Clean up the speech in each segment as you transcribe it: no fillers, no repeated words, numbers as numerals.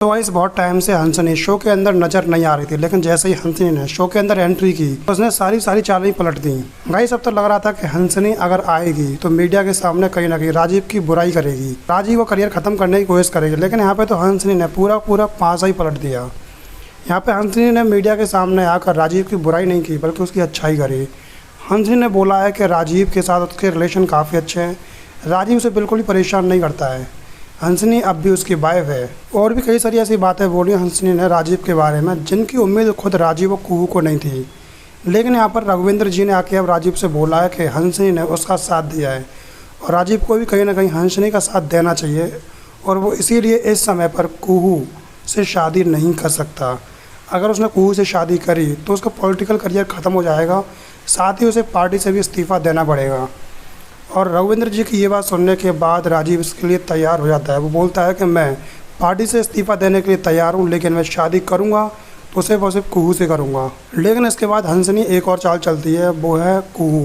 तो गाइस बहुत टाइम से हंसनी शो के अंदर नजर नहीं आ रही थी, लेकिन जैसे ही हंसनी ने शो के अंदर एंट्री की तो उसने सारी चालें ही पलट दी। गाइस अब तो लग रहा था कि हंसनी अगर आएगी तो मीडिया के सामने कहीं ना कहीं राजीव की बुराई करेगी, राजीव को करियर खत्म करने की कोशिश करेगी। लेकिन यहाँ पे तो हंसनी ने पूरा पासा ही पलट दिया। यहाँ पे हंसनी ने मीडिया के सामने आकर राजीव की बुराई नहीं की बल्कि उसकी अच्छाई करी। हंसनी ने बोला है कि राजीव के साथ उसके रिलेशन काफ़ी अच्छे हैं, राजीव उसे बिल्कुल भी परेशान नहीं करता है, हंसनी अब भी उसकी वाइफ है। और भी कई सारी ऐसी बातें बोली हंसनी ने राजीव के बारे में जिनकी उम्मीद खुद राजीव और कुहू को नहीं थी। लेकिन यहाँ पर रघुविंद्र जी ने आके अब राजीव से बोला है कि हंसनी ने उसका साथ दिया है और राजीव को भी कहीं ना कहीं हंसनी का साथ देना चाहिए, और वो इसीलिए इस समय पर कुहू से शादी नहीं कर सकता। अगर उसने कुहू से शादी करी तो उसका पॉलिटिकल करियर ख़त्म हो जाएगा, साथ ही उसे पार्टी से भी इस्तीफ़ा देना पड़ेगा। और रघुविंद्र जी की ये बात सुनने के बाद राजीव इसके लिए तैयार हो जाता है। वो बोलता है कि मैं पार्टी से इस्तीफ़ा देने के लिए तैयार हूँ, लेकिन मैं शादी करूँगा तो सिर्फ और सिर्फ कुहू से करूँगा। लेकिन इसके बाद हंसनी एक और चाल चलती है, वो है कुहू।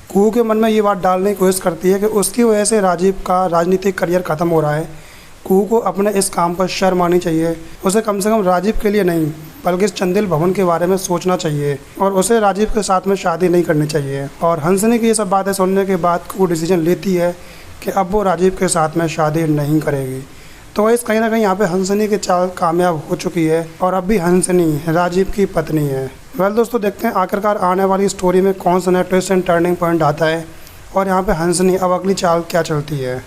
कुहू के मन में ये बात डालने की कोशिश करती है कि उसकी वजह से राजीव का राजनीतिक करियर ख़त्म हो रहा है। कुहू को अपने इस काम पर शर्म आनी चाहिए, उसे कम से कम राजीव के लिए नहीं बल्कि इस चंदेल भवन के बारे में सोचना चाहिए, और उसे राजीव के साथ में शादी नहीं करनी चाहिए। और हंसनी की ये सब बातें सुनने के बाद कुहू डिसीजन लेती है कि अब वो राजीव के साथ में शादी नहीं करेगी। तो इस कहीं ना कहीं यहाँ पे हंसनी की चाल कामयाब हो चुकी है और अब भी हंसनी राजीव की पत्नी है। वेल दोस्तों, देखते हैं आखिरकार आने वाली स्टोरी में कौन सा नया ट्विस्ट एंड टर्निंग पॉइंट आता है और यहाँ पे हंसनी अब अगली चाल क्या चलती है।